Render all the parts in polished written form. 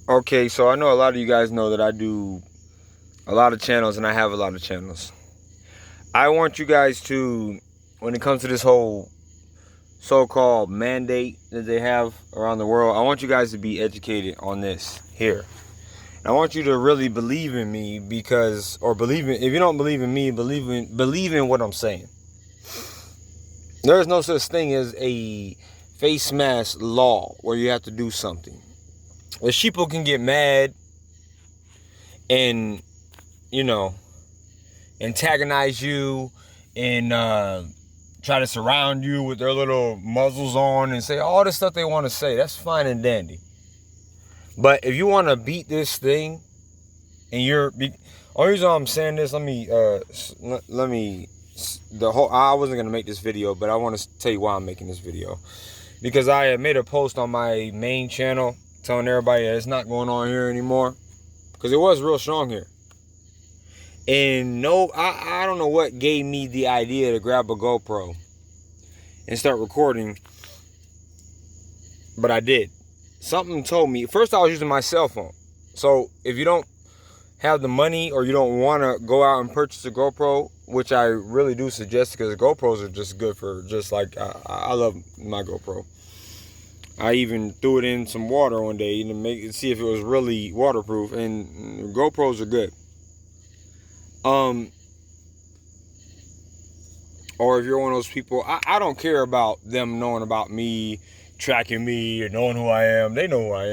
Okay, so I know a lot of you guys know that I do a lot of channels and I have a lot of channels. I want you guys to, when it comes to this whole so-called mandate that they have around the world, I want you guys to be educated on this here. And I want you to really believe in me because, or believe in, if you don't believe in me, believe in what I'm saying. There is no such thing as a face mask law where you have to do something. The sheeple can get mad and, you know, antagonize you and try to surround you with their little muzzles on and say all the stuff they want to say. That's fine and dandy. But if you want to beat this thing and only reason I'm saying this, I wasn't going to make this video, but I want to tell you why I'm making this video. Because I had made a post on my main channel telling everybody that it's not going on here anymore. Because it was real strong here. And no, I don't know what gave me the idea to grab a GoPro and start recording, but I did. Something told me, first I was using my cell phone. So if you don't have the money or you don't want to go out and purchase a GoPro, which I really do suggest because GoPros are just good for just like, I love my GoPro. I even threw it in some water one day to see if it was really waterproof, and GoPros are good. Or if you're one of those people, I don't care about them knowing about me, tracking me, or knowing who I am. They know who I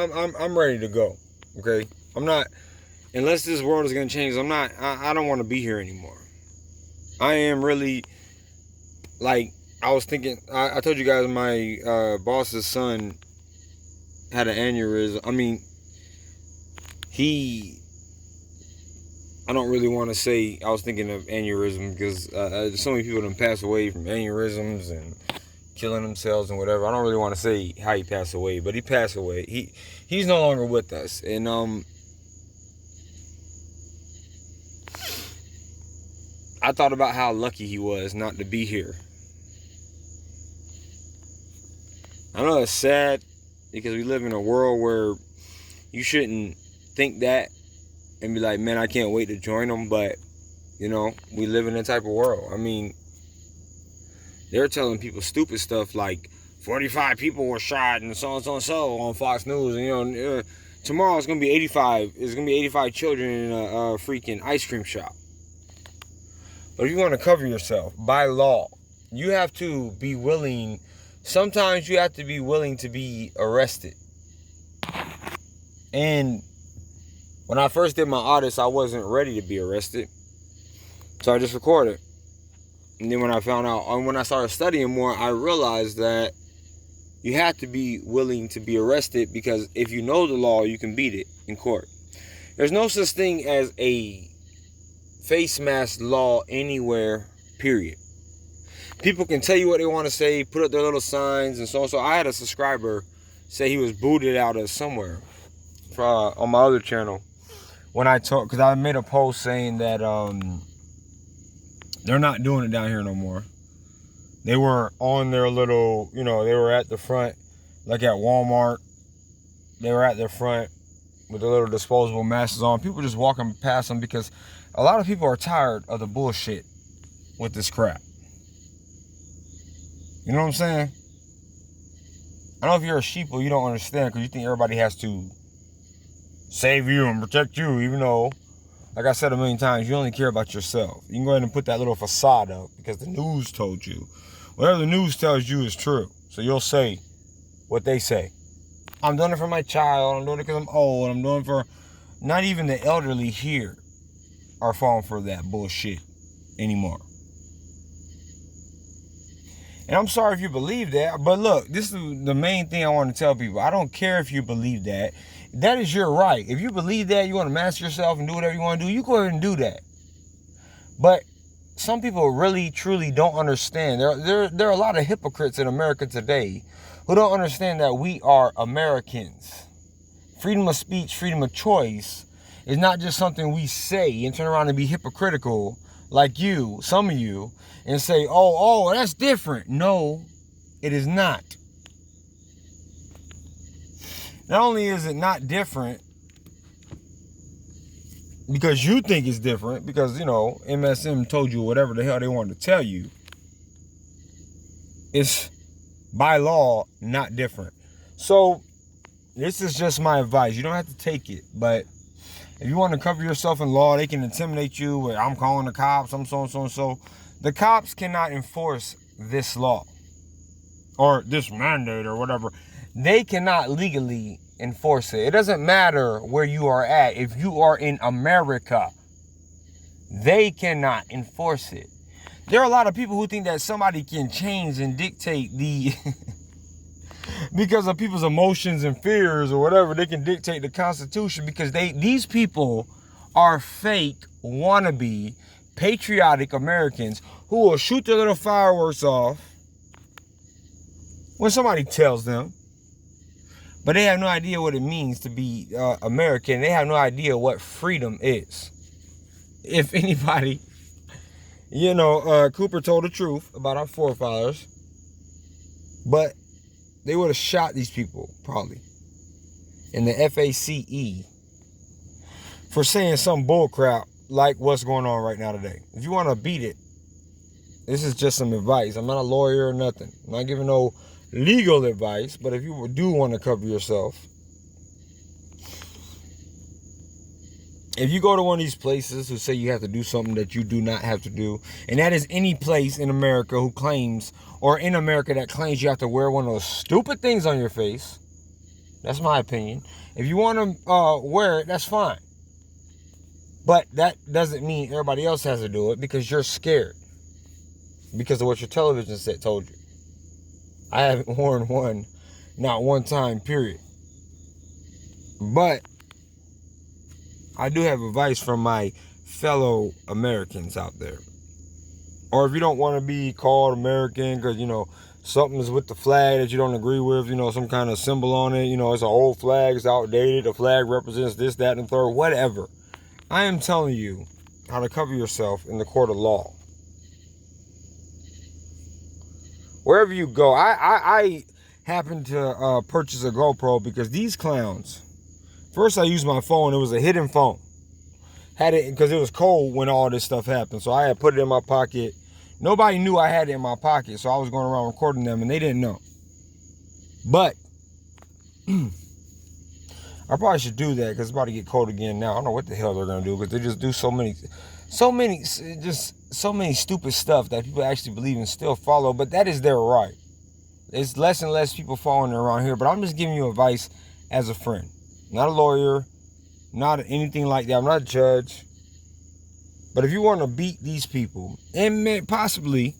am. I'm ready to go. Okay, I'm not, unless this world is gonna change. I don't want to be here anymore. I am really, like, I was thinking. I told you guys my boss's son had an aneurysm. I mean, I don't really want to say I was thinking of aneurysm because so many people have passed away from aneurysms and killing themselves and whatever. I don't really want to say how he passed away, but he passed away. He's no longer with us, and I thought about how lucky he was not to be here. I know it's sad because we live in a world where you shouldn't think that and be like, man, I can't wait to join them. But, you know, we live in that type of world. I mean, they're telling people stupid stuff like 45 people were shot and so and so and so on Fox News. And, you know, tomorrow it's going to be 85. It's going to be 85 children in a freaking ice cream shop. But if you want to cover yourself by law, you have to be willing. Sometimes you have to be willing to be arrested. And when I first did my audits, I wasn't ready to be arrested. So I just recorded. And then when I found out, and when I started studying more, I realized that you have to be willing to be arrested because if you know the law, you can beat it in court. There's no such thing as a face mask law anywhere, period. People can tell you what they want to say, put up their little signs and so on. So I had a subscriber say he was booted out of somewhere on my other channel. When I talk, because I made a post saying that they're not doing it down here no more. They were on their little, you know, they were at the front, like at Walmart. They were at their front with the little disposable masks on. People just walking past them because a lot of people are tired of the bullshit with this crap. You know what I'm saying? I know if you're a sheeple, you don't understand because you think everybody has to save you and protect you, even though, like I said a million times, you only care about yourself. You can go ahead and put that little facade up because the news told you. Whatever the news tells you is true. So you'll say what they say. I'm doing it for my child. I'm doing it because I'm old. I'm doing it for... Not even the elderly here are falling for that bullshit anymore. And I'm sorry if you believe that, but look, this is the main thing I want to tell people. I don't care if you believe that. That is your right. If you believe that, you want to mask yourself and do whatever you want to do, you go ahead and do that. But some people really, truly don't understand. There are a lot of hypocrites in America today who don't understand that we are Americans. Freedom of speech, freedom of choice is not just something we say and turn around and be hypocritical like you, some of you, and say, oh, that's different. No, it is not. not only is it not different because you think it's different, because, you know, MSM told you whatever the hell they wanted to tell you, it's by law not different. So this is just my advice. You don't have to take it, but if you want to cover yourself in law, they can intimidate you with, I'm calling the cops, I'm so and so and so. The cops cannot enforce this law or this mandate or whatever. They cannot legally enforce it. It doesn't matter where you are at. If you are in America, they cannot enforce it. There are a lot of people who think that somebody can change and dictate the because of people's emotions and fears or whatever, they can dictate the Constitution, because these people are fake, wannabe, patriotic Americans who will shoot their little fireworks off when somebody tells them. But they have no idea what it means to be American. They have no idea what freedom is. If anybody, you know, Cooper told the truth about our forefathers, but they would have shot these people, probably, in the FACE for saying some bullcrap like what's going on right now today. If you want to beat it, this is just some advice. I'm not a lawyer or nothing. I'm not giving no legal advice, but if you do want to cover yourself, if you go to one of these places who say you have to do something that you do not have to do, and that is any place in America who claims, or in America that claims you have to wear one of those stupid things on your face, that's my opinion. If you want to wear it, that's fine. But that doesn't mean everybody else has to do it, because you're scared. Because of what your television set told you. I haven't worn one, not one time, period. But I do have advice from my fellow Americans out there. Or if you don't want to be called American because, you know, something is with the flag that you don't agree with, you know, some kind of symbol on it, you know, it's an old flag, it's outdated, the flag represents this, that, and the third, whatever. I am telling you how to cover yourself in the court of law. Wherever you go, I happened to purchase a GoPro because these clowns, first I used my phone, it was a hidden phone. Had it because it was cold when all this stuff happened, so I had put it in my pocket. Nobody knew I had it in my pocket, so I was going around recording them, and they didn't know. But I probably should do that because it's about to get cold again now. I don't know what the hell they're gonna do, because they just do so many stupid stuff that people actually believe and still follow. But that is their right. There's less and less people following around here. But I'm just giving you advice as a friend, not a lawyer, not anything like that. I'm not a judge. But if you want to beat these people, and possibly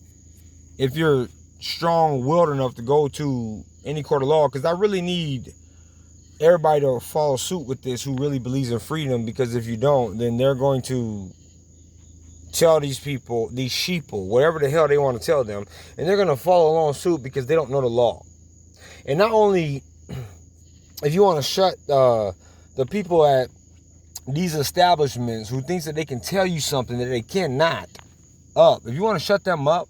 if you're strong-willed enough to go to any court of law, because I really need everybody to follow suit with this who really believes in freedom, because if you don't, then they're going to tell these people, these sheeple, whatever the hell they want to tell them, and they're going to follow along suit because they don't know the law. And not only, if you want to shut the people at these establishments who thinks that they can tell you something that they cannot up, if you want to shut them up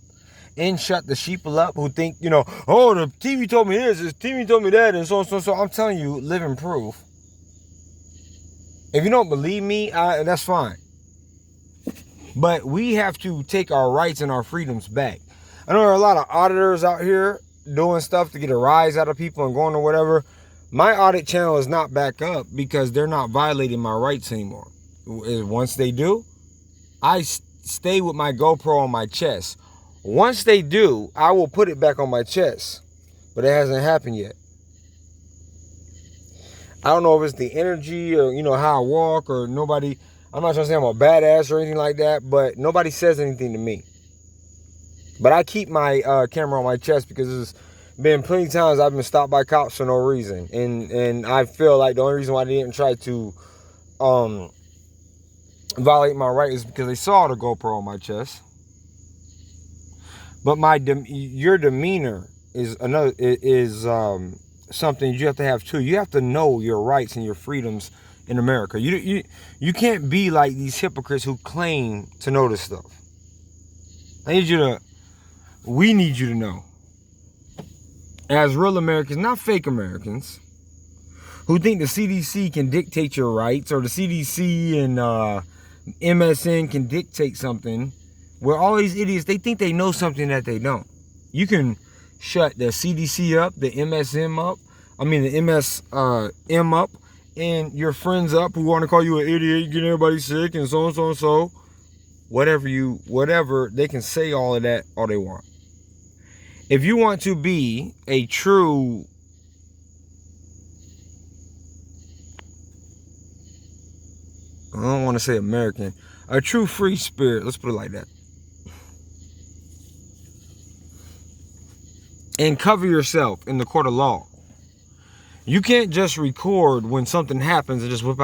and shut the sheeple up who think, you know, oh, the TV told me this, the TV told me that, and so, I'm telling you, living proof. If you don't believe me, that's fine. But we have to take our rights and our freedoms back. I know there are a lot of auditors out here doing stuff to get a rise out of people and going or whatever. My audit channel is not back up because they're not violating my rights anymore. Once they do, I stay with my GoPro on my chest. Once they do, I will put it back on my chest. But it hasn't happened yet. I don't know if it's the energy or, you know, how I walk, or nobody. I'm not trying to say I'm a badass or anything like that, but nobody says anything to me. But I keep my camera on my chest because there's been plenty of times I've been stopped by cops for no reason. And I feel like the only reason why they didn't try to violate my right is because they saw the GoPro on my chest. But your demeanor is something you have to have too. You have to know your rights and your freedoms in America. You can't be like these hypocrites who claim to know this stuff. We need you to know, as real Americans, not fake Americans, who think the CDC can dictate your rights, or the CDC and MSN can dictate something. Where all these idiots, they think they know something that they don't. You can shut the CDC up, the MSM up, the MSM up, and your friends up who want to call you an idiot, getting everybody sick, and so and so and so. Whatever, they can say all of that all they want. If you want to be a true I don't want to say American, a true free spirit, let's put it like that, and cover yourself in the court of law. You can't just record when something happens and just whip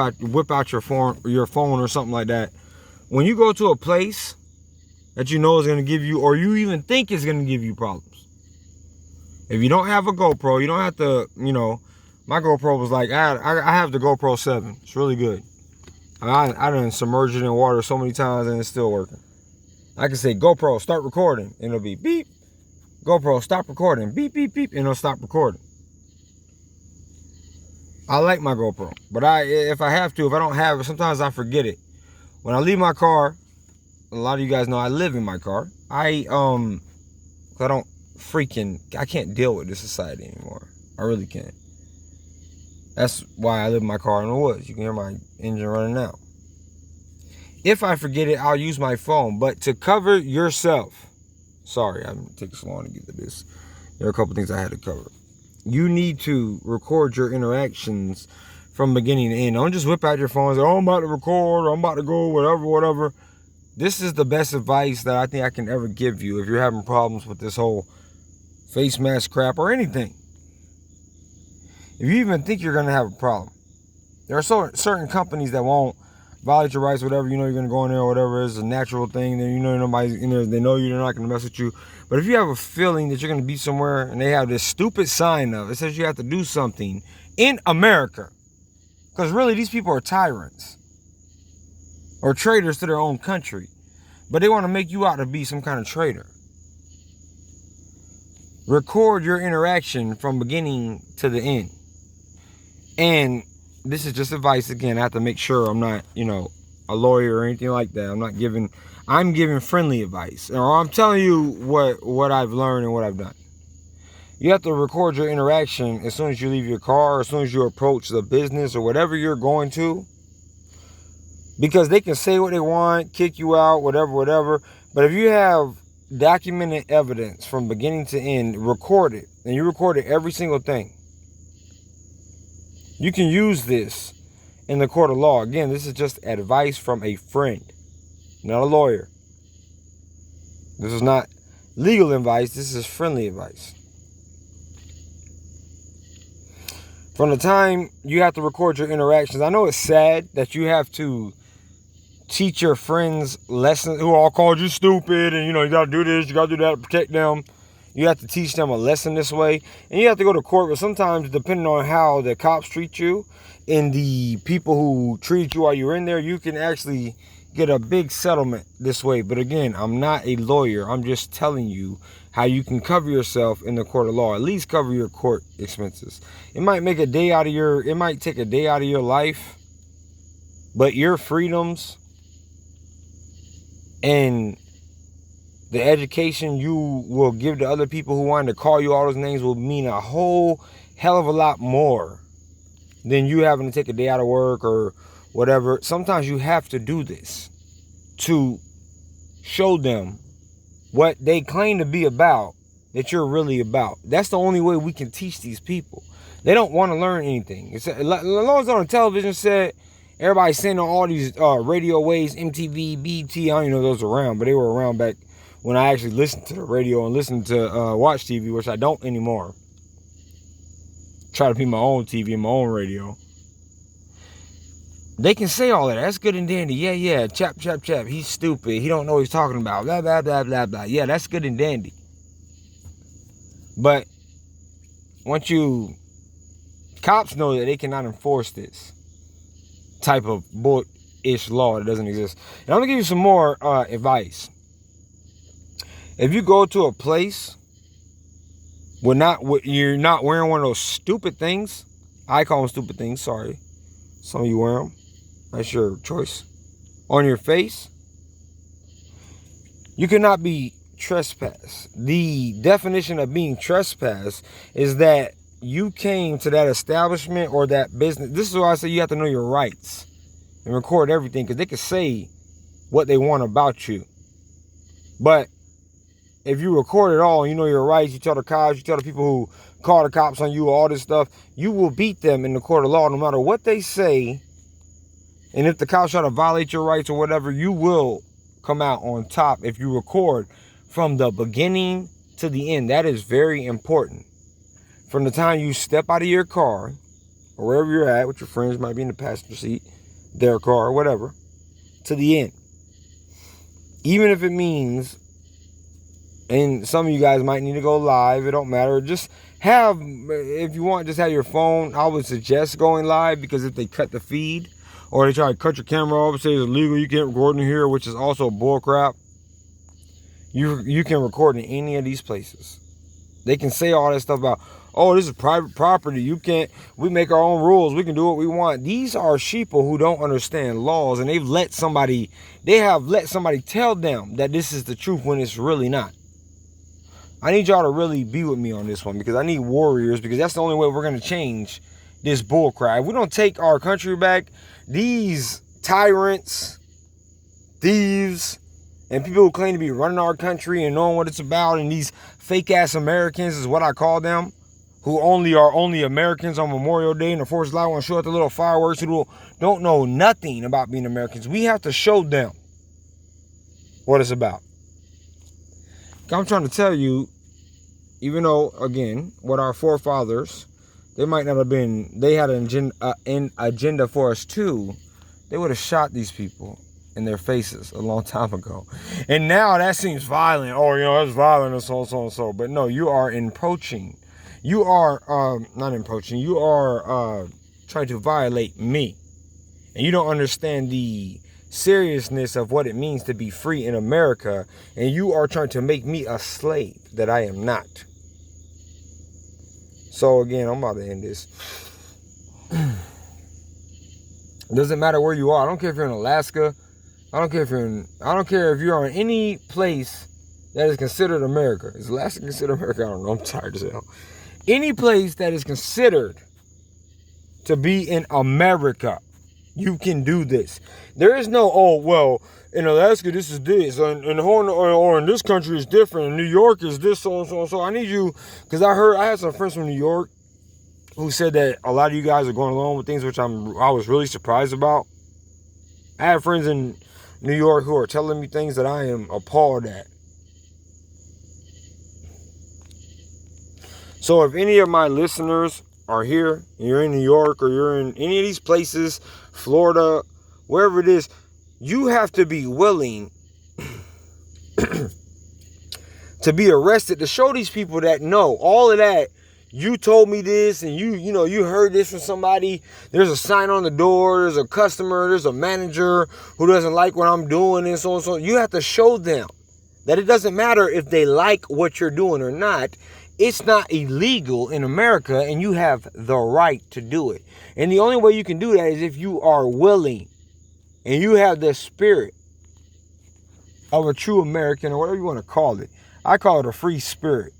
out your phone or something like that. When you go to a place that you know is going to give you, or you even think is going to give you problems. If you don't have a GoPro, you don't have to, my GoPro was like, I have the GoPro 7. It's really good. I done submerged it in water so many times and it's still working. I can say, GoPro, start recording, and it'll be beep. GoPro, stop recording, beep, beep, beep, and it'll stop recording. I like my GoPro, but if I don't have it, sometimes I forget it. When I leave my car, a lot of you guys know I live in my car. I can't deal with this society anymore. I really can't. That's why I live in my car in the woods. You can hear my engine running now. If I forget it, I'll use my phone. But to cover yourself, sorry, I'm taking so long to get to this. There are a couple things I had to cover. You need to record your interactions from beginning to end. Don't just whip out your phone and say, oh, I'm about to record, or I'm about to go, whatever. This is the best advice that I think I can ever give you if you're having problems with this whole face mask crap or anything. If you even think you're going to have a problem, there are certain companies that won't violate your rights, whatever. You're going to go in there or whatever. It's a natural thing. Then nobody's in there. They know you. They're not going to mess with you. But if you have a feeling that you're going to be somewhere and they have this stupid sign up, it says you have to do something in America. Because really, these people are tyrants or traitors to their own country. But they want to make you out to be some kind of traitor. Record your interaction from beginning to the end. And this is just advice. Again, I have to make sure I'm not, a lawyer or anything like that. I'm giving friendly advice. Or I'm telling you what I've learned and what I've done. You have to record your interaction as soon as you leave your car, as soon as you approach the business or whatever you're going to. Because they can say what they want, kick you out, whatever. But if you have documented evidence from beginning to end, record it. And you record it every single thing. You can use this in the court of law. Again, this is just advice from a friend, not a lawyer. This is not legal advice. This is friendly advice. From the time you have to record your interactions, I know it's sad that you have to teach your friends lessons who all called you stupid and, you got to do this, you got to do that to protect them. You have to teach them a lesson this way. And you have to go to court, but sometimes depending on how the cops treat you and the people who treat you while you're in there, you can actually get a big settlement this way. But again, I'm not a lawyer. I'm just telling you how you can cover yourself in the court of law. At least cover your court expenses. It might take a day out of your life, but your freedoms and the education you will give to other people who want to call you all those names will mean a whole hell of a lot more than you having to take a day out of work or whatever. Sometimes you have to do this to show them what they claim to be about, that you're really about. That's the only way we can teach these people. They don't want to learn anything. As long as on the television set, everybody's saying on all these radio waves, MTV, BT, I don't even know if those were around, but they were around back when I actually listened to the radio and listened to watch TV, which I don't anymore. Try to be my own TV and my own radio. They can say all that. That's good and dandy. Yeah. Chap. He's stupid. He don't know what he's talking about. Blah, blah, blah, blah, blah. Yeah, that's good and dandy. But cops know that they cannot enforce this type of bull-ish law that doesn't exist. And I'm going to give you some more advice. If you go to a place where you're not wearing one of those stupid things, I call them stupid things, sorry. Some of you wear them. That's your choice. On your face, you cannot be trespassed. The definition of being trespassed is that you came to that establishment or that business. This is why I say you have to know your rights and record everything, because they can say what they want about you. But if you record it all and you know your rights, you tell the cops, you tell the people who call the cops on you, all this stuff, you will beat them in the court of law no matter what they say. And if the cops try to violate your rights or whatever, you will come out on top if you record from the beginning to the end. That is very important. From the time you step out of your car or wherever you're at with your friends, might be in the passenger seat, their car or whatever, to the end. Even if it means, and some of you guys might need to go live, it don't matter. Just have, if you want, just have your phone. I would suggest going live, because if they cut the feed or they try to cut your camera off and say it's illegal, you can't record in here, which is also bullcrap. You can record in any of these places. They can say all that stuff about, oh, this is private property. You can't, we make our own rules. We can do what we want. These are sheeple who don't understand laws, and they have let somebody tell them that this is the truth when it's really not. I need y'all to really be with me on this one, because I need warriors, because that's the only way we're going to change this bullcrap. If we don't take our country back, these tyrants, thieves, and people who claim to be running our country and knowing what it's about, and these fake-ass Americans is what I call them, who are only Americans on Memorial Day and the 4th of July, want to show up the little fireworks, who don't know nothing about being Americans. We have to show them what it's about. I'm trying to tell you, even though, again, what our forefathers, they might not have been, they had an agenda for us too, they would have shot these people in their faces a long time ago. And now that seems violent. Oh, that's violent and so and so. But no, you are encroaching. You are not encroaching. You are trying to violate me. And you don't understand the seriousness of what it means to be free in America. And you are trying to make me a slave that I am not. So again, I'm about to end this. It doesn't matter where you are. I don't care if you're in Alaska. I don't care if you're in any place that is considered America. Is Alaska considered America? I don't know. I'm tired as hell. Any place that is considered to be in America, you can do this. There is no, oh, well, in Alaska, this is this. And or in this country is different. In New York is this, so and so and so. I need you, because I had some friends from New York who said that a lot of you guys are going along with things which I was really surprised about. I have friends in New York who are telling me things that I am appalled at. So if any of my listeners are here, and you're in New York, or you're in any of these places, Florida, wherever it is, you have to be willing to be arrested to show these people that no, all of that, you told me this, and you heard this from somebody. There's a sign on the door. There's a customer. There's a manager who doesn't like what I'm doing, and so on. So you have to show them that it doesn't matter if they like what you're doing or not. It's not illegal in America, and you have the right to do it. And the only way you can do that is if you are willing, and you have the spirit of a true American, or whatever you want to call it. I call it a free spirit.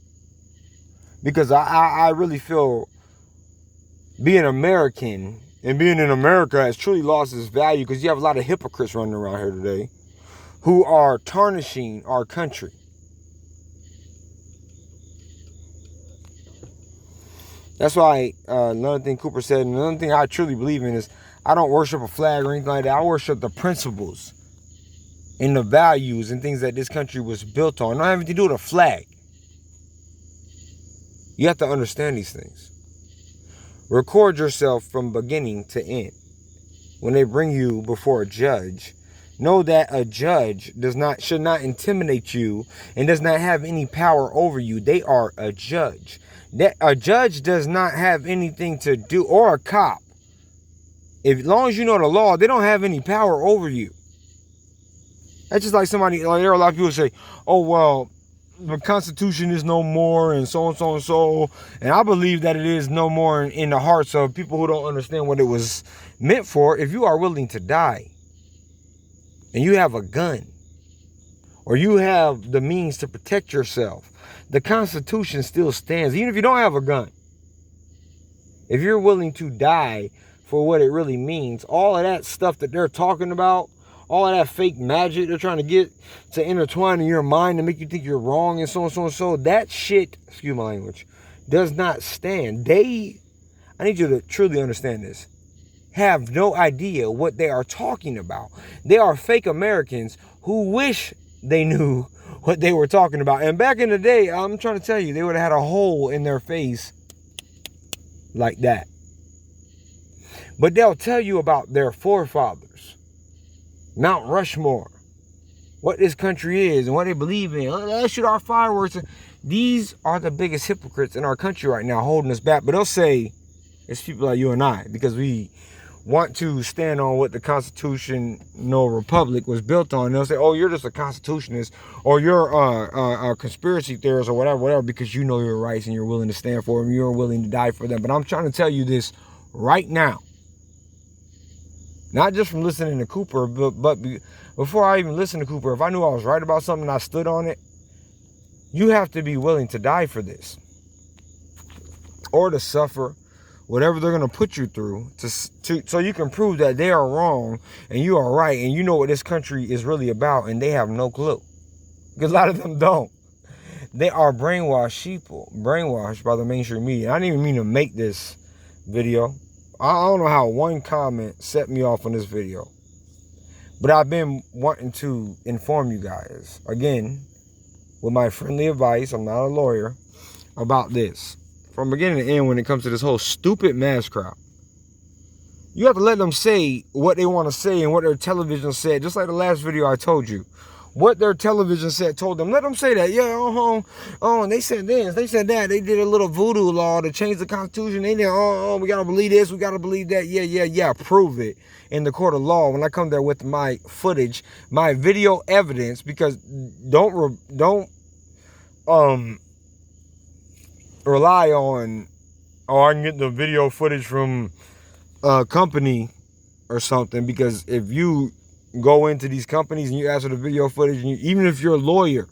Because I really feel being American and being in America has truly lost its value, because you have a lot of hypocrites running around here today who are tarnishing our country. That's why another thing Cooper said, and another thing I truly believe in is I don't worship a flag or anything like that. I worship the principles and the values and things that this country was built on. It don't have anything to do with a flag. You have to understand these things. Record yourself from beginning to end. When they bring you before a judge, know that a judge should not intimidate you and does not have any power over you. They are a judge. That a judge does not have anything to do, or a cop. As long as you know the law, they don't have any power over you. That's just like somebody, like there are a lot of people who say, oh, well, the Constitution is no more and so and so and so. And I believe that it is no more in the hearts of people who don't understand what it was meant for. If you are willing to die and you have a gun or you have the means to protect yourself, the Constitution still stands, even if you don't have a gun. If you're willing to die for what it really means, all of that stuff that they're talking about, all of that fake magic they're trying to get to intertwine in your mind to make you think you're wrong and so and so and so, that shit, excuse my language, does not stand. I need you to truly understand this, have no idea what they are talking about. They are fake Americans who wish they knew what they were talking about. And back in the day, I'm trying to tell you, they would have had a hole in their face like that. But they'll tell you about their forefathers, Mount Rushmore, what this country is and what they believe in. Let's shoot our fireworks. These are the biggest hypocrites in our country right now, holding us back. But they'll say it's people like you and I, because we want to stand on what the constitutional republic was built on. They'll say, oh, you're just a constitutionist, or you're a conspiracy theorist, or whatever, because you know your rights and you're willing to stand for them. You're willing to die for them. But I'm trying to tell you this right now. Not just from listening to Cooper, but before I even listened to Cooper, if I knew I was right about something and I stood on it, you have to be willing to die for this. Or to suffer whatever they're going to put you through so you can prove that they are wrong and you are right and you know what this country is really about, and they have no clue. Because a lot of them don't. They are brainwashed people, brainwashed by the mainstream media. I didn't even mean to make this video. I don't know how one comment set me off on this video. But I've been wanting to inform you guys, again, with my friendly advice, I'm not a lawyer, about this. From beginning to end, when it comes to this whole stupid mass crowd, you have to let them say what they want to say and what their television said. Just like the last video I told you. What their television set told them. Let them say that. Yeah, and they said this, they said that. They did a little voodoo law to change the Constitution. They did, we got to believe this, we got to believe that. Yeah. Prove it in the court of law when I come there with my footage, my video evidence, because don't rely on, I can get the video footage from a company or something, because if you go into these companies and you ask for the video footage, and even if you're a lawyer,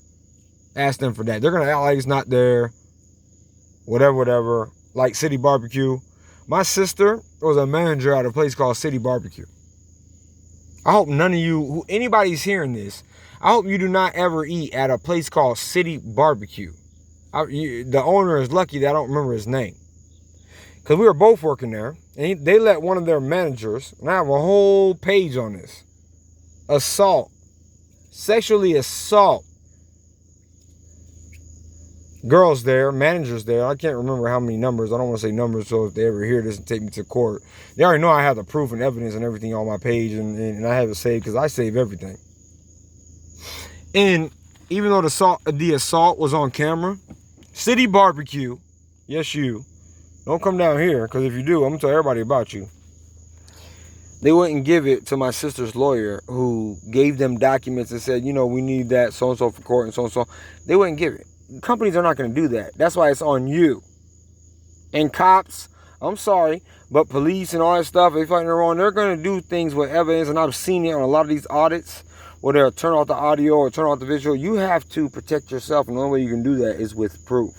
ask them for that, they're going to act like it's not there, whatever, like City Barbecue. My sister was a manager at a place called City Barbecue. I hope none of you, anybody's hearing this, I hope you do not ever eat at a place called City Barbecue. The owner is lucky that I don't remember his name. Because we were both working there, and they let one of their managers, and I have a whole page on this, sexually assault girls there, managers there. I can't remember how many numbers. I don't want to say numbers, so if they ever hear this and take me to court, they already know I have the proof and evidence and everything on my page, and I have it saved because I save everything. And even though the assault was on camera, City Barbecue, yes you, don't come down here, because if you do, I'm going to tell everybody about you. They wouldn't give it to my sister's lawyer, who gave them documents and said, we need that so-and-so for court and so-and-so. They wouldn't give it. Companies are not going to do that. That's why it's on you. And cops, I'm sorry, but police and all that stuff, if they find it wrong, they're going to do things with evidence. And I've seen it on a lot of these audits where they'll turn off the audio or turn off the visual. You have to protect yourself, and the only way you can do that is with proof.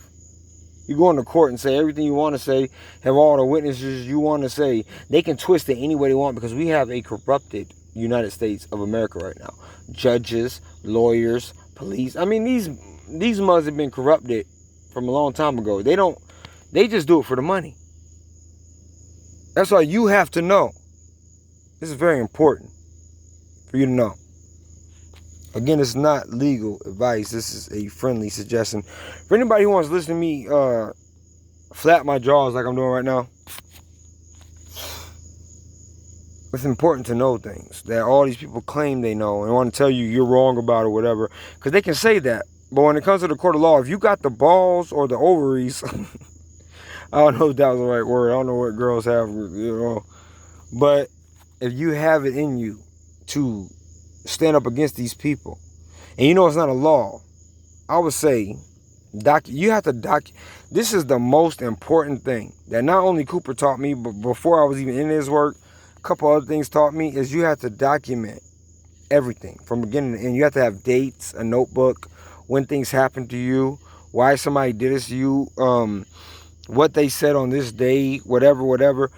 You go into court and say everything you want to say, have all the witnesses you want to say. They can twist it any way they want, because we have a corrupted United States of America right now. Judges, lawyers, police. I mean, these mugs have been corrupted from a long time ago. They just do it for the money. That's why you have to know. This is very important for you to know. Again, it's not legal advice. This is a friendly suggestion. For anybody who wants to listen to me flap my jaws like I'm doing right now, it's important to know things that all these people claim they know and want to tell you you're wrong about or whatever, because they can say that. But when it comes to the court of law, if you got the balls or the ovaries, I don't know if that was the right word. I don't know what girls have, but if you have it in you to stand up against these people, and it's not a law, I would say, you have to this is the most important thing that not only Cooper taught me, but before I was even in his work, a couple other things taught me, is you have to document everything from beginning to end. You have to have dates, a notebook, when things happen to you, why somebody did this to you, what they said on this day, whatever.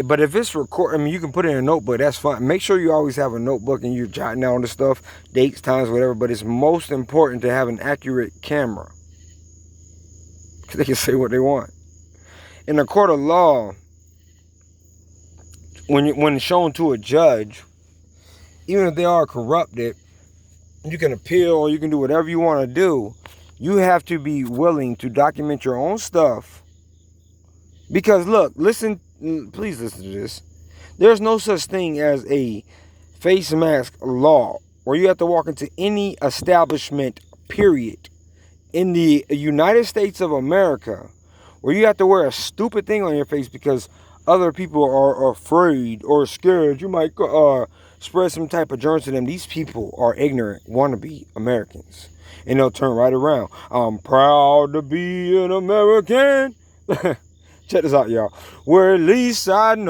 But if it's recorded, I mean, you can put it in a notebook, that's fine. Make sure you always have a notebook and you're jotting down the stuff, dates, times, whatever. But it's most important to have an accurate camera, because they can say what they want. In a court of law, when shown to a judge, even if they are corrupted, you can appeal or you can do whatever you want to do. You have to be willing to document your own stuff. Because look, please listen to this. There's no such thing as a face mask law where you have to walk into any establishment, period, in the United States of America, where you have to wear a stupid thing on your face because other people are afraid or scared. You might spread some type of germs to them. These people are ignorant, wannabe Americans. And they'll turn right around. I'm proud to be an American. Check this out, y'all. Where at least I know.